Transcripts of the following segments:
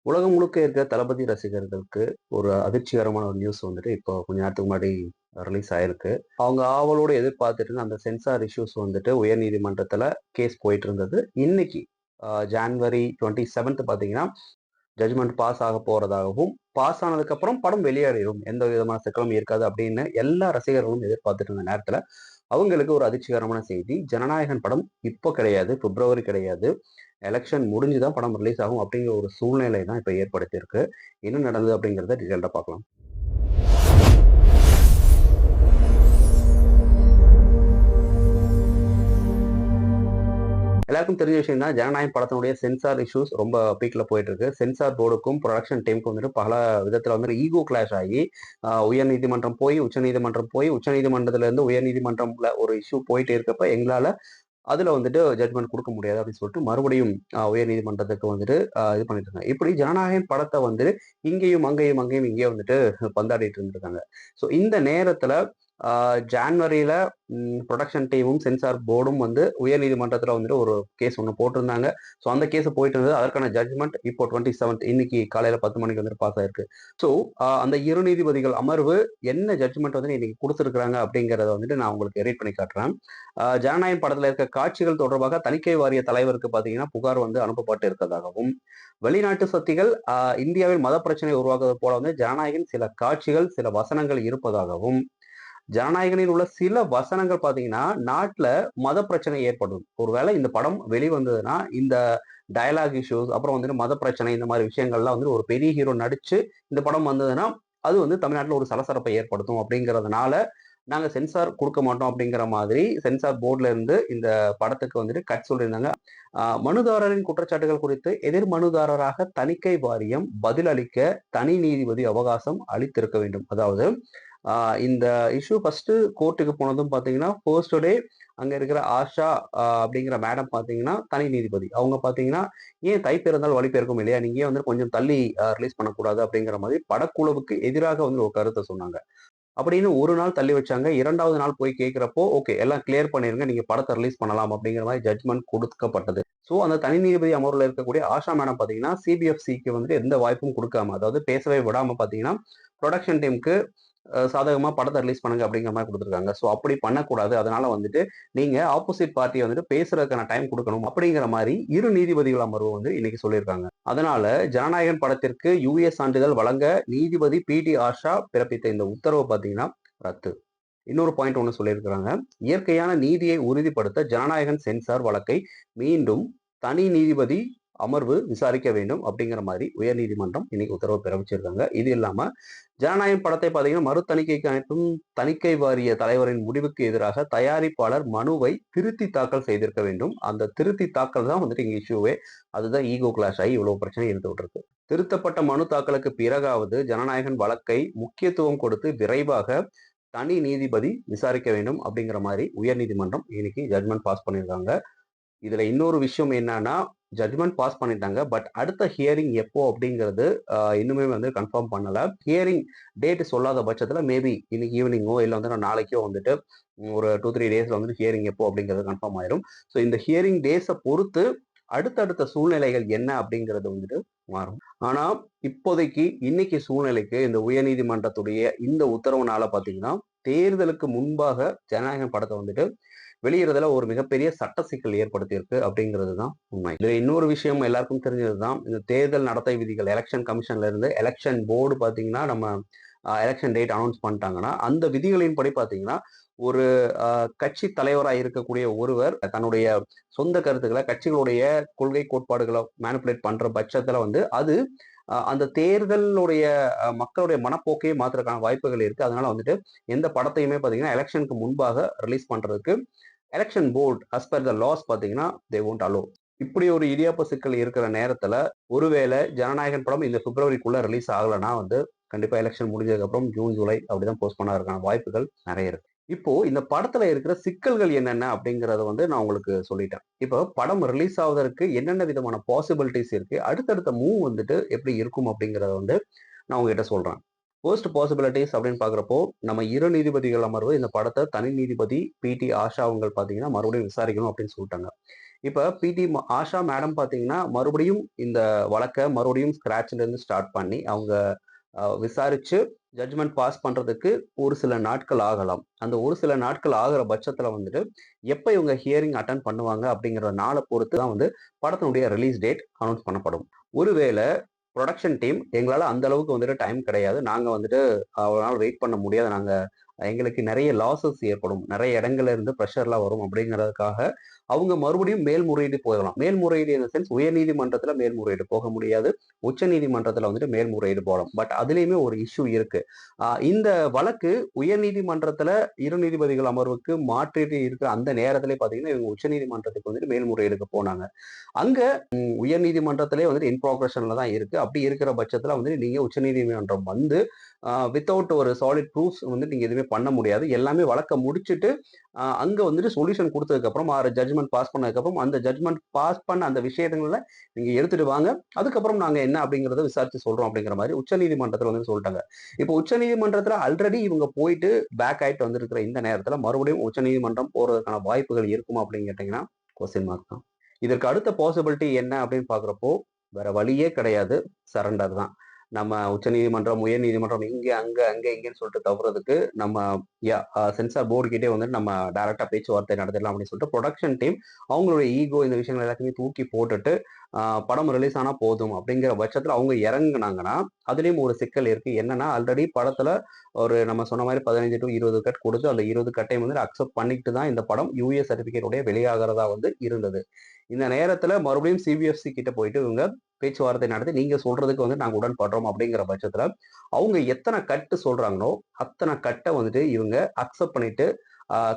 உலகம் முழுக்க இருக்க தளபதி ரசிகர்களுக்கு ஒரு அதிர்ச்சிகரமான ஒரு நியூஸ் வந்துட்டு இப்போ கொஞ்ச நேரத்துக்கு முன்னாடி ரிலீஸ் ஆயிருக்கு. அவங்க ஆவலோட எதிர்பார்த்துட்டு இருந்த அந்த சென்சார் இஷ்யூஸ் வந்துட்டு உயர்நீதிமன்றத்துல கேஸ் போயிட்டு இருந்தது. இன்னைக்கு ஜான்வரி 27th பார்த்தீங்கன்னா, ஜட்ஜ்மெண்ட் பாஸ் ஆக போறதாகவும், பாஸ் ஆனதுக்கு அப்புறம் படம் வெளியேறிடும். எந்த விதமான சிக்கலும் இருக்காது அப்படின்னு எல்லா ரசிகர்களும் எதிர்பார்த்துட்டு இருந்த நேரத்துல, அவங்களுக்கு ஒரு அதிர்ச்சிகரமான செய்தி. ஜனநாயகன் படம் இப்போ கிடையாது, பிப்ரவரி கிடையாது. எலெக்ஷன் முடிஞ்சு தான் படம் ரிலீஸ் ஆகும் அப்படிங்கிற ஒரு சூழ்நிலை தான் இப்ப ஏற்படுத்தியிருக்கு. என்ன நடந்தது அப்படிங்கிறத டீட்டெயில்டா பார்க்கலாம். எல்லாருக்கும் தெரிஞ்ச விஷயம் தான், ஜனநாயகம் படத்தினுடைய சென்சார் இஷ்யூஸ் ரொம்ப பீக்ல போயிட்டு இருக்கு. சென்சார் போர்டுக்கும் ப்ரொடக்ஷன் டீமுக்கும் வந்துட்டு பல விதத்துல வந்து ஈகோ கிளாஷ் ஆகி உயர் நீதிமன்றம் போய் உச்சநீதிமன்றம் போய் உச்சநீதிமன்றத்துல இருந்து உயர் நீதிமன்றம்ல ஒரு இஷ்யூ போயிட்டே இருக்கப்ப எங்களால அதுல வந்துட்டு ஜட்மெண்ட் கொடுக்க முடியாது அப்படின்னு சொல்லிட்டு மறுபடியும் உயர் நீதிமன்றத்துக்கு வந்துட்டு இது பண்ணிட்டு இருக்காங்க. இப்படி ஜனநாயகன் படத்தை வந்துட்டு இங்கேயும் அங்கேயும் அங்கேயும் இங்கேயும் வந்துட்டு பந்தாடிட்டு இருந்திருக்காங்க. ஸோ இந்த நேரத்துல ஜான்வரியில ப்ரொடக்ஷன் டீமும் சென்சார் போர்டும் வந்து உயர் நீதிமன்றத்துல வந்துட்டு ஒரு கேஸ் ஒன்று போட்டிருந்தாங்க. ஸோ அந்த கேஸ் போயிட்டு இருந்தது. அதற்கான ஜட்மெண்ட் இப்போ 27th இன்னைக்கு காலையில 10 மணிக்கு வந்துட்டு பாஸ் ஆயிருக்கு. ஸோ அந்த இரு நீதிபதிகள் அமர்வு என்ன ஜட்மெண்ட் வந்து இன்னைக்கு கொடுத்துருக்காங்க அப்படிங்கிறத வந்துட்டு நான் உங்களுக்கு ரீட் பண்ணி காட்டுறேன். ஜனநாயகம் படத்துல இருக்க காட்சிகள் தொடர்பாக தணிக்கை வாரிய தலைவருக்கு பாத்தீங்கன்னா புகார் வந்து அனுப்பப்பட்டு இருக்கதாகவும், வெளிநாட்டு சக்திகள் இந்தியாவில் மத பிரச்சனை உருவாக்குவது போல வந்து ஜனநாயகன் சில காட்சிகள் சில வசனங்கள் இருப்பதாகவும், ஜனநாயகனில் உள்ள சில வசனங்கள் பாத்தீங்கன்னா நாட்டுல மத பிரச்சனை ஏற்படும். ஒருவேளை இந்த படம் வெளிவந்ததுன்னா இந்த டயலாக் இஷ்யூஸ் அப்புறம் வந்துட்டு மத பிரச்சனை இந்த மாதிரி விஷயங்கள்லாம் வந்து ஒரு பெரிய ஹீரோ நடிச்சு இந்த படம் வந்ததுன்னா அது வந்து தமிழ்நாட்டில் ஒரு சலசலப்பை ஏற்படுத்தும் அப்படிங்கிறதுனால நாங்க சென்சார் கொடுக்க மாட்டோம் அப்படிங்கிற மாதிரி சென்சார் போர்ட்ல இருந்து இந்த படத்துக்கு வந்துட்டு கட் சொல்லியிருந்தாங்க. மனுதாரரின் குற்றச்சாட்டுகள் குறித்து எதிர் மனுதாரராக தணிக்கை வாரியம் பதிலளிக்க தனி நீதிபதி அவகாசம் அளித்திருக்க வேண்டும். அதாவது இந்த இஷ்யூ ஃபர்ஸ்ட் கோர்ட்டுக்கு போனதும் பாத்தீங்கன்னா ஃபர்ஸ்ட் டே அங்க இருக்கிற ஆஷா அப்படிங்கிற மேடம் பாத்தீங்கன்னா தனி நீதிபதி அவங்க பாத்தீங்கன்னா ஏன் தை பிறந்தால் வழி பிறக்கும் இல்லையா, நீங்க ஏன் வந்து கொஞ்சம் தள்ளி ரிலீஸ் பண்ணக்கூடாது அப்படிங்கிற மாதிரி படக்குழுவுக்கு எதிராக வந்து ஒரு கருத்தை சொன்னாங்க. அப்படின்னு ஒரு நாள் தள்ளி வச்சாங்க. 2வது நாள் போய் கேட்கிறப்போ, ஓகே எல்லாம் கிளியர் பண்ணிருங்க. நீங்க படத்தை ரிலீஸ் பண்ணலாம் அப்படிங்கிற மாதிரி ஜட்ஜ்மெண்ட் கொடுக்கப்பட்டது. ஸோ அந்த தனி நீதிபதி அமர்வுல இருக்கக்கூடிய ஆஷா மேடம் பாத்தீங்கன்னா, சிபிஎஃப்சிக்கு வந்துட்டு எந்த வாய்ப்பும் கொடுக்காம, அதாவது பேசவே விடாம பாத்தீங்கன்னா, ப்ரொடக்ஷன் டீமுக்கு சாதகமா படத்தை ரிலீஸ் பண்ணுங்க அப்படிங்கிற மாதிரி கொடுத்துருக்காங்க. ஸோ அப்படி பண்ணக்கூடாது. அதனால வந்துட்டு நீங்க ஆப்போசிட் பார்ட்டியை வந்துட்டு பேசுறதுக்கான டைம் கொடுக்கணும் அப்படிங்கிற மாதிரி இரு நீதிபதிகள் அமர்வு வந்து இன்னைக்கு சொல்லியிருக்காங்க. அதனால ஜனநாயகன் படத்திற்கு யுஎஸ் சான்றிதழ் வழங்க நீதிபதி பி.டி. ஆஷா பிறப்பித்த இந்த உத்தரவு பாத்தீங்கன்னா ரத்து. இன்னொரு பாயிண்ட் ஒன்று சொல்லியிருக்கிறாங்க. இயற்கையான நீதியை உறுதிப்படுத்த ஜனநாயகன் சென்சார் வழக்கை மீண்டும் தனி நீதிபதி அமர்வு விசாரிக்க வேண்டும் அப்படிங்கிற மாதிரி உயர் நீதிமன்றம் இன்னைக்கு உத்தரவு பிறப்பிச்சிருக்காங்க. இது இல்லாம ஜனநாயகம் படத்தை பார்த்தீங்கன்னா மறு தணிக்கைக்கு அனுப்பும் தணிக்கை வாரிய தலைவரின் முடிவுக்கு எதிராக தயாரிப்பாளர் மனுவை திருத்தி தாக்கல் செய்திருக்க வேண்டும். அந்த திருத்தி தாக்கல் தான் வந்துட்டு இங்க இஷ்யூவே. அதுதான் ஈகோ கிளாஷ் ஆகி இவ்வளவு பிரச்சனை இருந்து விட்டுருக்கு. திருத்தப்பட்ட மனு தாக்கலுக்கு பிறகாவது ஜனநாயகன் வழக்கை முக்கியத்துவம் கொடுத்து விரைவாக தனி நீதிபதி விசாரிக்க வேண்டும் அப்படிங்கிற மாதிரி உயர் நீதிமன்றம் இன்னைக்கு ஜட்மெண்ட் பாஸ் பண்ணியிருக்காங்க. இதுல இன்னொரு விஷயம் என்னன்னா, ஜட்மெண்ட் பாஸ் பண்ணிட்டாங்க. பட் அடுத்த ஹியரிங் எப்போ அப்படிங்கிறது இன்னுமே வந்து கன்ஃபார்ம் பண்ணல. ஹியரிங் டேட் சொல்லாத பட்சத்துல மேபி இன்னைக்கு ஈவினிங்கோ இல்ல வந்து நாளைக்கோ வந்துட்டு ஒரு 2-3 டேஸ்ல வந்து ஹியரிங் எப்போ அப்படிங்கிறது கன்ஃபார்ம் ஆயிரும். ஸோ இந்த ஹியரிங் டேஸை பொறுத்து அடுத்தடுத்த சூழ்நிலைகள் என்ன அப்படிங்கிறது வந்துட்டு மாறும். ஆனா இப்போதைக்கு இன்னைக்கு சூழ்நிலைக்கு இந்த உயர்நீதிமன்றத்துடைய இந்த உத்தரவுனால பாத்தீங்கன்னா, தேர்தலுக்கு முன்பாக ஜனநாயகன் படத்தை வந்துட்டு வெளியிறதுல ஒரு மிகப்பெரிய சட்ட சிக்கல் ஏற்படுத்தியிருக்கு அப்படிங்கிறது தான் உண்மை. இதுல இன்னொரு விஷயம் எல்லாருக்கும் தெரிஞ்சதுதான், இந்த தேர்தல் நடத்தை விதிகள் எலெக்ஷன் கமிஷன்ல இருந்து எலெக்ஷன் போர்டு பாத்தீங்கன்னா நம்ம எலெக்ஷன் டேட் அனௌன்ஸ் பண்ணிட்டாங்கன்னா அந்த விதிகளின்படி பாத்தீங்கன்னா ஒரு கட்சி தலைவராக இருக்கக்கூடிய ஒருவர் தன்னுடைய சொந்த கருத்துக்களை கட்சிகளுடைய கொள்கை கோட்பாடுகளை மேனிப்புலேட் பண்ற பட்சத்துல வந்து அது அந்த தேர்தலுடைய மக்களுடைய மனப்போக்கையே மாத்துறதுக்கான வாய்ப்புகள் இருக்கு. அதனால வந்துட்டு எந்த படத்தையுமே பாத்தீங்கன்னா எலெக்ஷனுக்கு முன்பாக ரிலீஸ் பண்றதுக்கு election board as per the laws பாத்தீங்கன்னா தே ஒன்ட் அலோ. இப்படி ஒரு இடியாப்ப சிக்கல் இருக்கிற நேரத்துல ஒருவேளை ஜனநாயகன் படம் இந்த பிப்ரவரிக்குள்ள ரிலீஸ் ஆகலைன்னா வந்து கண்டிப்பா எலெக்ஷன் முடிஞ்சதுக்கு அப்புறம் ஜூன் ஜூலை அப்படிதான் போஸ்ட் பண்ண வாய்ப்புகள் நிறைய இருக்கு. இப்போ இந்த படத்துல இருக்கிற சிக்கல்கள் என்னென்ன அப்படிங்கறத வந்து நான் உங்களுக்கு சொல்லிட்டேன். இப்போ படம் ரிலீஸ் ஆவதற்கு என்னென்ன விதமான பாசிபிலிட்டிஸ் இருக்கு, அடுத்தடுத்த மூவ் வந்துட்டு எப்படி இருக்கும் அப்படிங்கறத வந்து நான் உங்ககிட்ட சொல்றேன். ஃபர்ஸ்ட் பாசிபிலிட்டிஸ் அப்படின்னு பாக்குறப்போ நம்ம இரு நீதிபதிகள் அமர்வு இந்த படத்தை தனி நீதிபதி பி.டி. ஆஷா அவங்க பாத்தீங்கன்னா மறுபடியும் விசாரிக்கணும் அப்படின்னு சொல்லிட்டாங்க. இப்ப பிடி ஆஷா மேடம் பாத்தீங்கன்னா மறுபடியும் இந்த வழக்க மறுபடியும் ஸ்கிராச்ல இருந்து ஸ்டார்ட் பண்ணி அவங்க விசாரிச்சு ஜட்ஜ்மெண்ட் பாஸ் பண்றதுக்கு ஒரு சில நாட்கள் ஆகலாம். அந்த ஒரு சில நாட்கள் ஆகிற பட்சத்துல வந்துட்டு எப்ப இவங்க ஹியரிங் அட்டன் பண்ணுவாங்க அப்படிங்கிற நாளை பொறுத்து தான் வந்து படத்தினுடைய ரிலீஸ் டேட் அனௌன்ஸ் பண்ணப்படும். ஒருவேளை ப்ரொடக்ஷன் டீம் எங்களால அந்த அளவுக்கு வந்துட்டு டைம் கிடையாது, நாங்க வந்துட்டு அவ்வளவு வெயிட் பண்ண முடியாது, நாங்க எங்களுக்கு நிறைய லாசஸ் ஏற்படும், நிறைய இடங்கள்ல இருந்து ப்ரெஷர்லாம் வரும் அப்படிங்கிறதுக்காக அவங்க மறுபடியும் மேல்முறையீடு போகலாம். மேல்முறையீடு இன் சென்ஸ் உயர்நீதிமன்றத்துல மேல்முறையீடு போக முடியாது, உச்ச நீதிமன்றத்துல வந்துட்டு மேல்முறையீடு போகலாம். பட் அதுலயுமே ஒரு இஷ்யூ இருக்கு. இந்த வழக்கு உயர்நீதிமன்றத்துல இரு நீதிபதிகள் அமர்வுக்கு மாற்றிட்டு இருக்கிற அந்த நேரத்திலே பாத்தீங்கன்னா இவங்க உச்ச நீதிமன்றத்துக்கு வந்துட்டு மேல்முறையீடுக்கு போனாங்க. அங்க உயர் நீதிமன்றத்திலே வந்துட்டு இன் ப்ராக்ரஷன்ல தான் இருக்கு. அப்படி இருக்கிற பட்சத்துல வந்து நீங்க உச்ச நீதிமன்றம் வந்து வித்தவுட் ஒரு சாலிட் ப்ரூஃப்ஸ் வந்து நீங்க எதுவுமே பண்ண முடியாது. எல்லாமே வழக்க முடிச்சுட்டு அங்க வந்துட்டு சொல்யூஷன் கொடுத்ததுக்கு அப்புறம் ஜட்ஜ்மெண்ட் பாஸ் பண்ணதுக்கு அப்புறம் அந்த ஜட்ஜ்மெண்ட் பாஸ் பண்ண அந்த விஷயங்களை நீங்க எடுத்துட்டு வாங்க, அதுக்கப்புறம் நாங்க என்ன அப்படிங்கறத விசாரிச்சு சொல்றோம் அப்படிங்கிற மாதிரி உச்ச நீதிமன்றத்துல வந்து சொல்லிட்டாங்க. இப்போ உச்ச நீதிமன்றத்துல ஆல்ரெடி இவங்க போயிட்டு பேக் ஆயிட்டு வந்திருக்கிற இந்த நேரத்துல மறுபடியும் உச்ச நீதிமன்றம் போறதுக்கான வாய்ப்புகள் இருக்குமா அப்படின்னு கேட்டீங்கன்னா கொஸ்டின் மார்க் தான். இதற்கு அடுத்த பாசிபிலிட்டி என்ன அப்படின்னு பாக்குறப்போ வேற வழியே கிடையாது, சரண்டர் தான். நம்ம உச்ச நீதிமன்றம் உயர் நீதிமன்றம் இங்க அங்க அங்க இங்கன்னு சொல்லிட்டு தவறதுக்கு நம்ம சென்சார் போர்டு கிட்டே வந்துட்டு நம்ம டைரக்டா பேச்சுவார்த்தை நடத்திடலாம் அப்படின்னு சொல்லிட்டு ப்ரொடக்ஷன் டீம் அவங்களுடைய ஈகோ இந்த விஷயங்கள் எல்லாத்தையுமே தூக்கி போட்டுட்டு படம் ரிலீஸ் ஆனா போதும் அப்படிங்கிற பட்சத்துல அவங்க இறங்குனாங்கன்னா அதுலயும் ஒரு சிக்கல் இருக்கு. என்னன்னா ஆல்ரெடி படத்துல ஒரு நம்ம சொன்ன மாதிரி 15 to 20 கட் கொடுத்து அந்த 20 கட்டையும் வந்து அக்செப்ட் பண்ணிட்டு தான் இந்த படம் யூஎஸ் சர்டிபிகேட் உடைய வெளியாகிறதா வந்து இருந்தது. இந்த நேரத்துல மறுபடியும் சிபிஎஃப்சி கிட்ட போயிட்டு இவங்க பேச்சுவார்த்தை நடத்தி நீங்க சொல்றதுக்கு வந்து நாங்க உடன்படுறோம் அப்படிங்கிற பட்சத்துல அவங்க எத்தனை கட்டு சொல்றாங்களோ அத்தனை கட்டை வந்துட்டு இவங்க அக்செப்ட் பண்ணிட்டு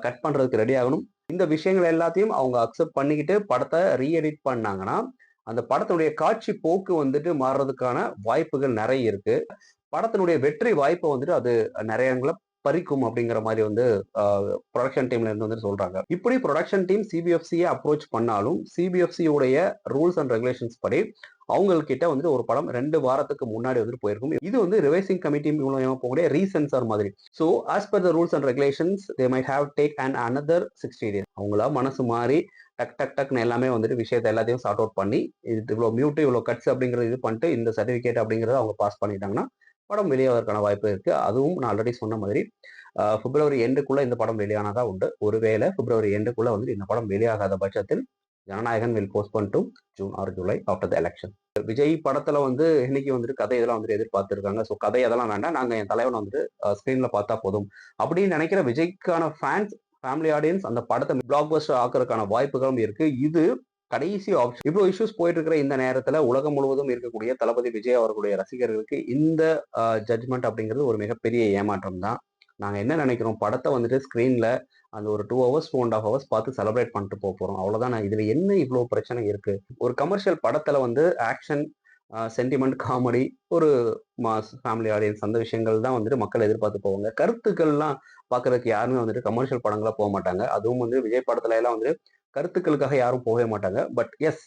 கட் பண்றதுக்கு ரெடி ஆகணும். இந்த விஷயங்கள் எல்லாத்தையும் அவங்க அக்செப்ட் பண்ணிக்கிட்டு படத்தை ரீஎடிட் பண்ணாங்கன்னா அந்த படத்தினுடைய காட்சி போக்கு வந்துட்டு மாறுறதுக்கான வாய்ப்புகள் நிறைய இருக்கு. படத்தினுடைய வெற்றி வாய்ப்பை வந்துட்டு அது நிறைய பறிக்கும் அப்படிங்கிற மாதிரி வந்து ப்ரொடக்ஷன் டீம்ல இருந்து வந்து சொல்றாங்க. இப்படி ப்ரொடக்ஷன் டீம் சிபிஎஃப்சியை அப்ரோச் பண்ணாலும் சிபிஎஃப்சி உடைய ரூல்ஸ் அண்ட் ரெகுலேஷன்ஸ் படி அவங்கக்கிட்ட வந்துட்டு ஒரு படம் 2 வாரத்துக்கு முன்னாடி வந்துட்டு போயிருக்கும். இது வந்து ரிவைசிங் கமிட்டி மூலமா போகக்கூடிய ரீசென்சார் மாதிரி. So as per the rules and regulations they might have take and another 60 days. அவங்களா மனசு மாறி டக் டக் டக்னு எல்லாமே வந்துட்டு விஷயத்தை எல்லாத்தையும் சார்ட் அவுட் பண்ணி இது இவ்வளோ மியூட் இவ்வளோ கட்ஸ் அப்படிங்கிறது இது பண்ணிட்டு இந்த சர்டிஃபிகேட் அப்படிங்கிறத அவங்க பாஸ் பண்ணிட்டாங்கன்னா படம் வெளியாவதற்கான வாய்ப்பு இருக்கு. அதுவும் நான் ஆல்ரெடி சொன்ன மாதிரி பிப்ரவரி எண்டுக்குள்ள இந்த படம் வெளியானதா உண்டு. ஒருவேளை பிப்ரவரி எண்டுக்குள்ள வந்து இந்த படம் வெளியாகாத பட்சத்தில் Jananayagan will postpone to June or July after the election. Vijay படத்துல வந்து இன்னைக்கு வந்துட்டு கதை இதெல்லாம் வந்துட்டு எதிர்பார்த்திருக்காங்க. ஸோ கதை அதெல்லாம் வேண்டாம், நாங்க என் தலைவனை வந்துட்டு ஸ்கிரீன்ல பார்த்தா போதும் அப்படின்னு நினைக்கிற விஜய்க்கான ஃபேன்ஸ் ஃபேமிலி ஆடியன்ஸ் அந்த படத்தை பிளாக் பஸ்டர் ஆக்குறதுக்கான வாய்ப்புகளும் இருக்கு. இது கடைசி ஆப்ஷன். இவ்வளவு இஷ்யூஸ் போயிட்டு இருக்கிற இந்த நேரத்துல உலகம் முழுவதும் இருக்கக்கூடிய தளபதி விஜய் அவர்களுடைய ரசிகர்களுக்கு இந்த ஜட்ஜ்மெண்ட் அப்படிங்கிறது ஒரு மிகப்பெரிய ஏமாற்றம் தான். நாங்க என்ன நினைக்கிறோம், படத்தை வந்துட்டு ஸ்கிரீன்ல அந்த ஒரு 2 hours 2.5 hours பார்த்து செலிப்ரேட் பண்ணிட்டு போறோம், அவ்வளவுதான். இதுல என்ன இவ்வளவு பிரச்சனை இருக்கு? ஒரு கமர்ஷியல் படத்துல வந்து ஆக்ஷன், சென்டிமெண்ட், காமெடி, ஒரு மாஸ், ஃபேமிலி ஆடியன்ஸ் அந்த விஷயங்கள் தான் வந்துட்டு மக்கள் எதிர்பார்த்து போவாங்க. கருத்துக்கள்லாம் பாக்குறதுக்கு யாருமே வந்துட்டு கமர்ஷியல் படங்களா போக மாட்டாங்க. அதுவும் வந்து விஜய் படத்துல எல்லாம் வந்து கருத்துக்களுக்காக யாரும் போகவே மாட்டாங்க. பட் எஸ்,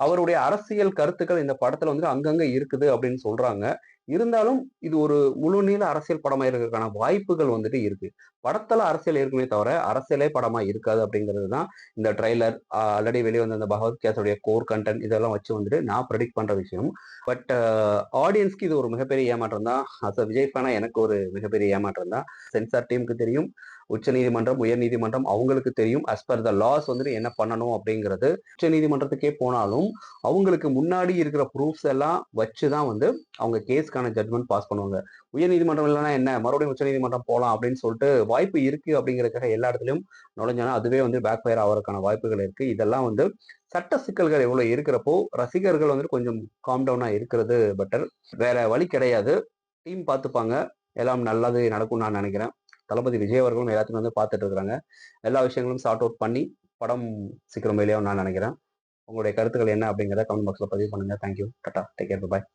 அவருடைய அரசியல் கருத்துக்கள் இந்த படத்துல வந்து அங்கங்க இருக்குது அப்படின்னு சொல்றாங்க. இருந்தாலும் இது ஒரு முழு நீள அரசியல் படமா இருக்கிறதுக்கான வாய்ப்புகள் வந்துட்டு இருக்கு. படத்துல அரசியல் இருக்குமே தவிர அரசியலே படமா இருக்காது அப்படிங்கிறது தான் இந்த ட்ரைலர், ஆல்ரெடி வெளிவந்த அந்த பகவத் கேஸோடைய கோர் கண்டென்ட் இதெல்லாம் வச்சு வந்துட்டு நான் ப்ரெடிக்ட் பண்ற விஷயம். பட் ஆடியன்ஸ்க்கு இது ஒரு மிகப்பெரிய ஏமாற்றம் தான். அஸ் அ விஜய் ஃபேனா எனக்கு ஒரு மிகப்பெரிய ஏமாற்றம் தான். சென்சார் டீமுக்கு தெரியும், உச்ச நீதிமன்றம் உயர் நீதிமன்றம் அவங்களுக்கு தெரியும் அஸ் பர் த லாஸ் வந்துட்டு என்ன பண்ணணும் அப்படிங்கிறது. உச்ச நீதிமன்றத்துக்கே போனாலும் அவங்களுக்கு முன்னாடி இருக்கிற ப்ரூஃப்ஸ் எல்லாம் வச்சுதான் வந்து அவங்க கேஸ்க்கான ஜட்மெண்ட் பாஸ் பண்ணுவாங்க. உயர் நீதிமன்றம் இல்லைன்னா என்ன, மறுபடியும் உச்ச நீதிமன்றம் போகலாம் அப்படின்னு சொல்லிட்டு வாய்ப்பு இருக்கு அப்படிங்கிறதுக்காக எல்லா இடத்துலயும் நுழைஞ்சாலும் அதுவே வந்து பேக் ஃபயர் ஆகிறதுக்கான வாய்ப்புகள் இருக்கு. இதெல்லாம் வந்து சட்ட சிக்கல்கள் எவ்வளவு இருக்கிறப்போ ரசிகர்கள் வந்துட்டு கொஞ்சம் காம் டவுனா இருக்கிறது பெட்டர். வேற வழி கிடையாது. டீம் பார்த்துப்பாங்க, எல்லாம் நல்லது நடக்கும் நான் நினைக்கிறேன். தளபதி விஜய் அவர்களும் எல்லாத்தையும் வந்து பார்த்துட்டு இருக்கிறாங்க. எல்லா விஷயங்களும் சார்ட் அவுட் பண்ணி படம் சீக்கிரம் வெளியாகும் நான் நினைக்கிறேன். உங்களுடைய கருத்துக்கள் என்ன அப்படிங்கிறத கமெண்ட் பாக்ஸ்ல பதிவு பண்ணுங்க. தேங்க்யூ, டாடா, டேக் கேர், பாய்.